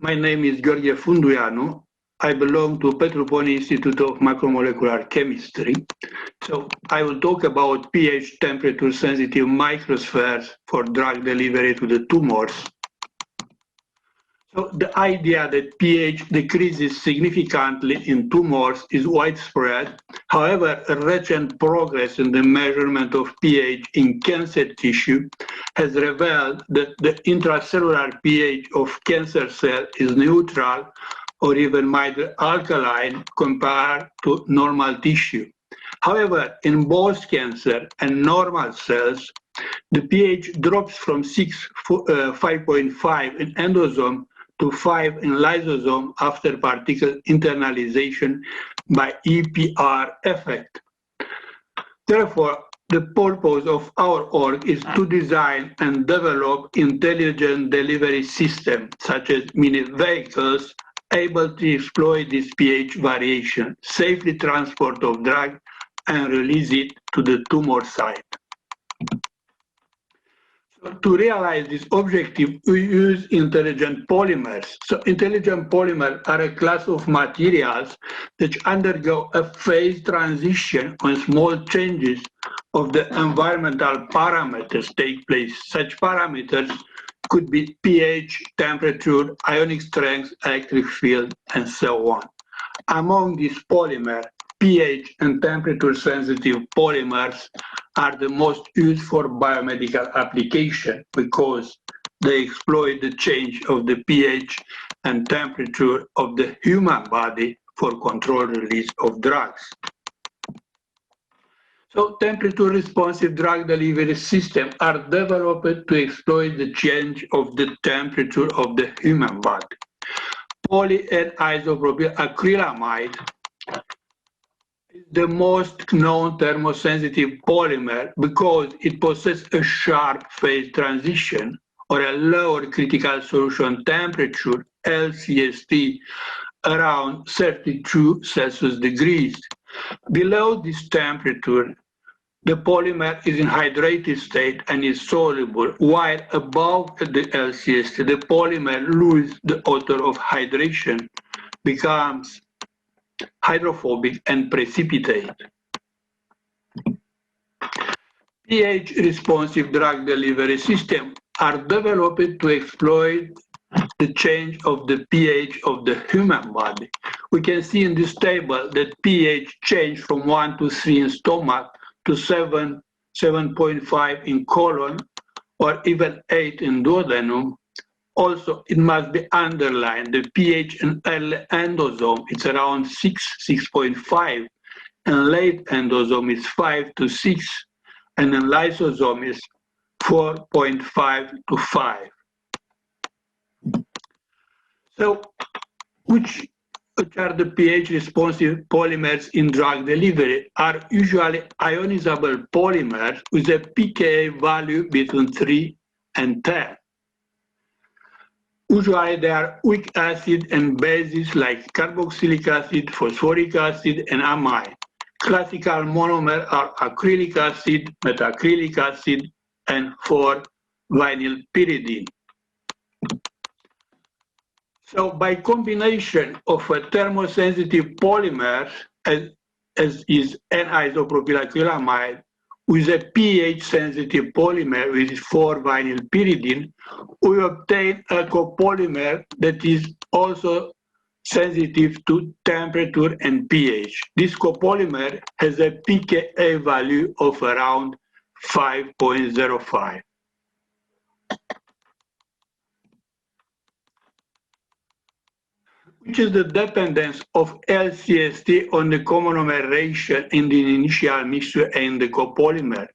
My name is Gheorghe Fundueanu. I belong to Petroponi Institute of Macromolecular Chemistry. So I will talk about pH temperature sensitive microspheres for drug delivery to the tumors. So the idea that pH decreases significantly in tumors is widespread. However, recent progress in the measurement of pH in cancer tissue has revealed that the intracellular pH of cancer cell is neutral or even mildly alkaline compared to normal tissue. However, in both cancer and normal cells, the pH drops from 5.5 in endosome to 5 in lysosome after particle internalization by EPR effect. Therefore, the purpose of our org is to design and develop intelligent delivery systems, such as mini vehicles, able to exploit this pH variation, safely transport of drug, and release it to the tumor site. So to realize this objective, we use intelligent polymers. So intelligent polymers are a class of materials that undergo a phase transition when small changes of the environmental parameters take place. Such parameters could be pH, temperature, ionic strength, electric field, and so on. Among these polymers, pH and temperature sensitive polymers are the most used for biomedical application because they exploit the change of the pH and temperature of the human body for controlled release of drugs. So temperature responsive drug delivery systems are developed to exploit the change of the temperature of the human body. Poly and isopropyl acrylamide is the most known thermosensitive polymer because it possesses a sharp phase transition or a lower critical solution temperature, LCST, around 32 Celsius degrees. Below this temperature, the polymer is in hydrated state and is soluble, while above the LCST, the polymer loses the odor of hydration, becomes hydrophobic and precipitate. pH-responsive drug delivery systems are developed to exploit the change of the pH of the human body. We can see in this table that pH changed from 1 to 3 in stomach to 7, 7.5 in colon, or even 8 in duodenum. Also, it must be underlined, the pH in early endosome is around 6, 6.5, and late endosome is 5 to 6, and in lysosome is 4.5 to 5. So, which are the pH-responsive polymers in drug delivery? Are usually ionizable polymers with a pKa value between 3 and 10. Usually they are weak acid and bases like carboxylic acid, phosphoric acid, and amide. Classical monomers are acrylic acid, methacrylic acid, and 4-vinylpyridine. So by combination of a thermosensitive polymer, as is N-isopropyl acrylamide, with a pH-sensitive polymer with 4-vinylpyridine, we obtain a copolymer that is also sensitive to temperature and pH. This copolymer has a pKa value of around 5.05. Which is the dependence of LCST on the comonomer ratio in the initial mixture and the copolymer.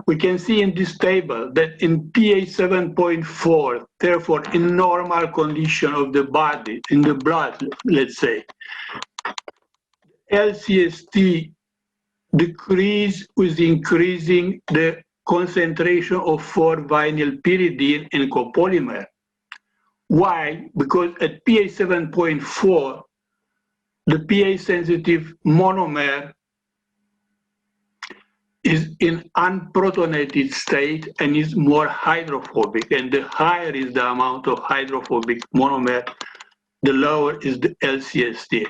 We can see in this table that in pH 7.4, therefore in normal condition of the body, in the blood, let's say, LCST decrease with increasing the concentration of 4-vinylpyridine in copolymer. Why? Because at pH 7.4, the pH-sensitive monomer is in unprotonated state and is more hydrophobic, and the higher is the amount of hydrophobic monomer, the lower is the LCST.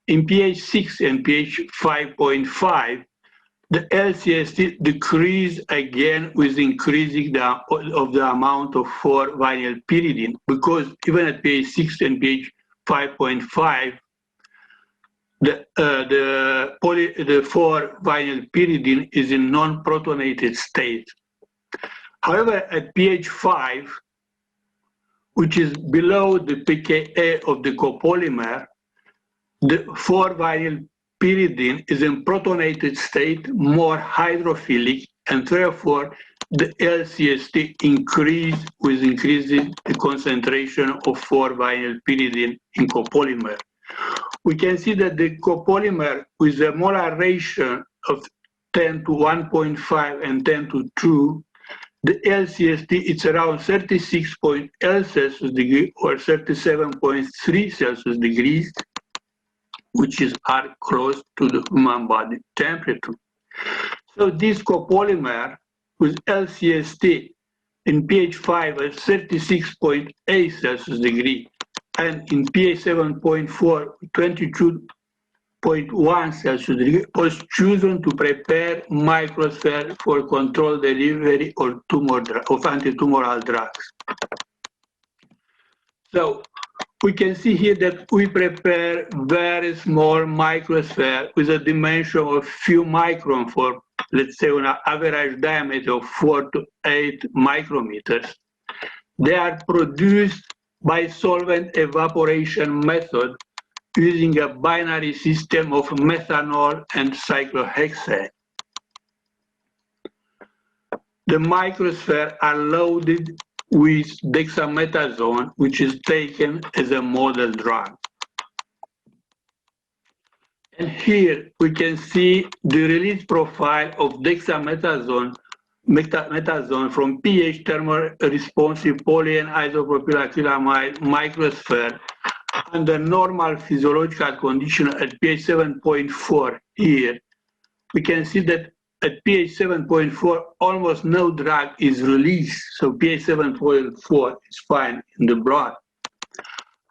In pH 6 and pH 5.5, the LCST decrease again with increasing of the amount of 4-vinyl pyridine, because even at pH 6 and pH 5.5, the 4-vinyl pyridine is in non-protonated state. However, at pH 5, which is below the pKa of the copolymer, the 4-vinyl pyridine is in protonated state, more hydrophilic, and therefore the LCST increase with increasing the concentration of 4-vinyl pyridine in copolymer. We can see that the copolymer with a molar ratio of 10 to 1.5 and 10 to 2, the LCST is around 36.L Celsius degree or 37.3 Celsius degrees, which are close to the human body temperature. So this copolymer with LCST in pH 5 at 36.8 Celsius degree and in pH 7.4 22.1 Celsius degree was chosen to prepare microsphere for controlled delivery of antitumoral drugs. So we can see here that we prepare very small microsphere with a dimension of few microns for, let's say, an average diameter of 4 to 8 micrometers. They are produced by solvent evaporation method using a binary system of methanol and cyclohexane. The microspheres are loaded with dexamethasone, which is taken as a model drug. And here we can see the release profile of dexamethasone from pH thermal responsive poly and isopropyl acrylamide microsphere under normal physiological condition at pH 7.4 here. We can see that at pH 7.4, almost no drug is released, so pH 7.4 is fine in the blood.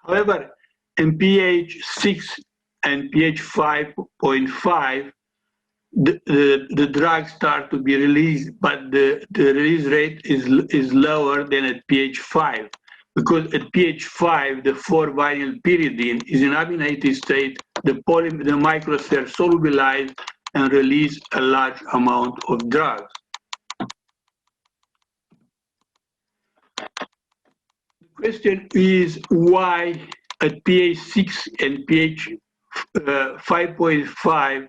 However, in pH 6 and pH 5.5, the drugs start to be released, but the release rate is lower than at pH 5, because at pH 5, the 4-vinyl pyridine is in aminated state, the microsphere solubilized and release a large amount of drugs. The question is why at pH 6 and pH 5.5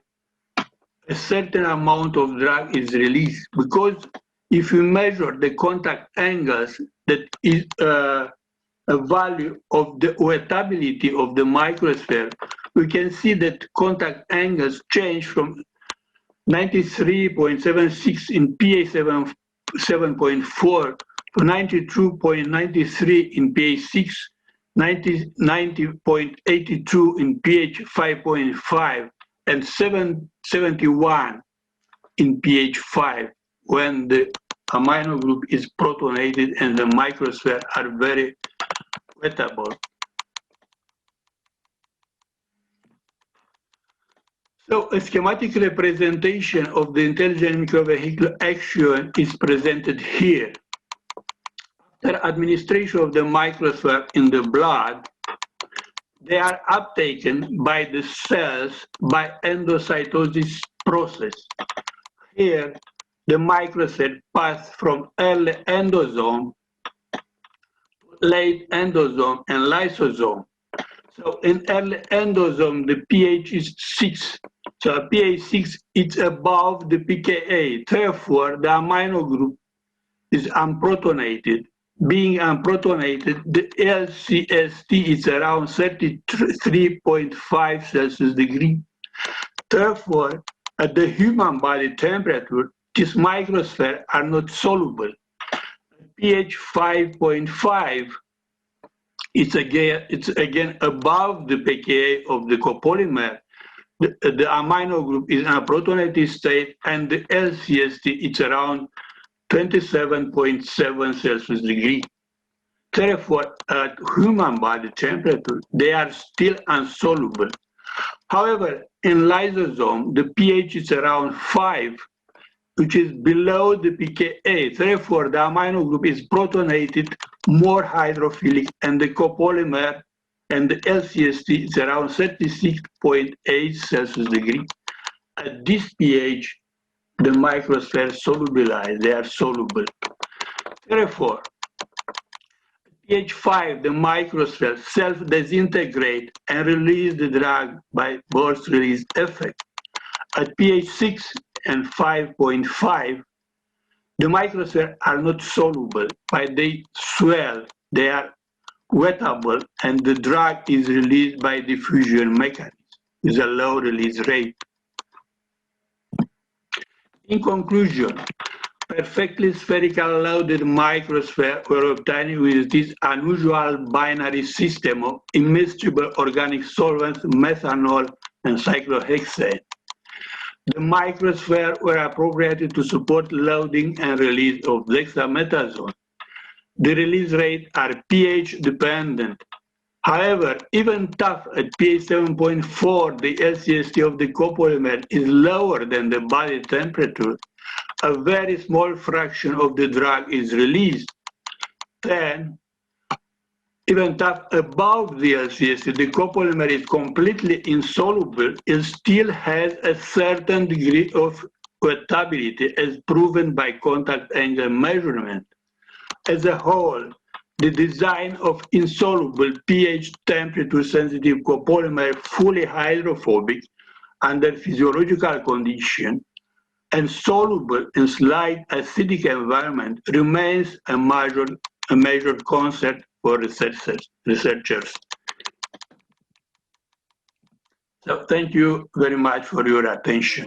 a certain amount of drug is released, because if you measure the contact angles, that is a value of the wettability of the microsphere, we can see that contact angles change from 93.76 in pH 7.4 to 92.93 in pH 6, 90.82 in pH 5.5, and 71 in pH 5 when the amino group is protonated and the microsphere are very wettable. So a schematic representation of the intelligent microvehicular action is presented here. After administration of the microsphere in the blood, they are uptaken by the cells by endocytosis process. Here, the microsphere pass from early endosome, late endosome, and lysosome. So in early endosome, the pH is 6. So pH 6 is above the pKa. Therefore, the amino group is unprotonated. Being unprotonated, the LCST is around 33.5 Celsius degree. Therefore, at the human body temperature, these microspheres are not soluble. pH 5.5, it's again above the pKa of the copolymer. The amino group is in a protonated state, and the LCST is around 27.7 Celsius degree. Therefore, at human body temperature, they are still insoluble. However, in lysosome, the pH is around 5, which is below the pKa. Therefore, the amino group is protonated, more hydrophilic, and the copolymer and the LCST is around 36.8 Celsius degree. At this pH, the microsphere solubilize, they are soluble. Therefore, pH 5, the microsphere self-disintegrate and release the drug by burst release effect. At pH 6 and 5.5, the microsphere are not soluble, but they swell, they are wettable, and the drug is released by diffusion mechanism with a low release rate. In conclusion, perfectly spherical loaded microsphere were obtained with this unusual binary system of immiscible organic solvents, methanol, and cyclohexane. The microsphere were appropriated to support loading and release of dexamethasone. The release rates are pH dependent. However, even tough at pH 7.4, the LCST of the copolymer is lower than the body temperature. A very small fraction of the drug is released. Then, even tough above the LCST, the copolymer is completely insoluble. It still has a certain degree of wettability as proven by contact angle measurement. As a whole, the design of insoluble pH temperature sensitive copolymer fully hydrophobic under physiological condition and soluble in slight acidic environment remains a major concept for researchers. So thank you very much for your attention.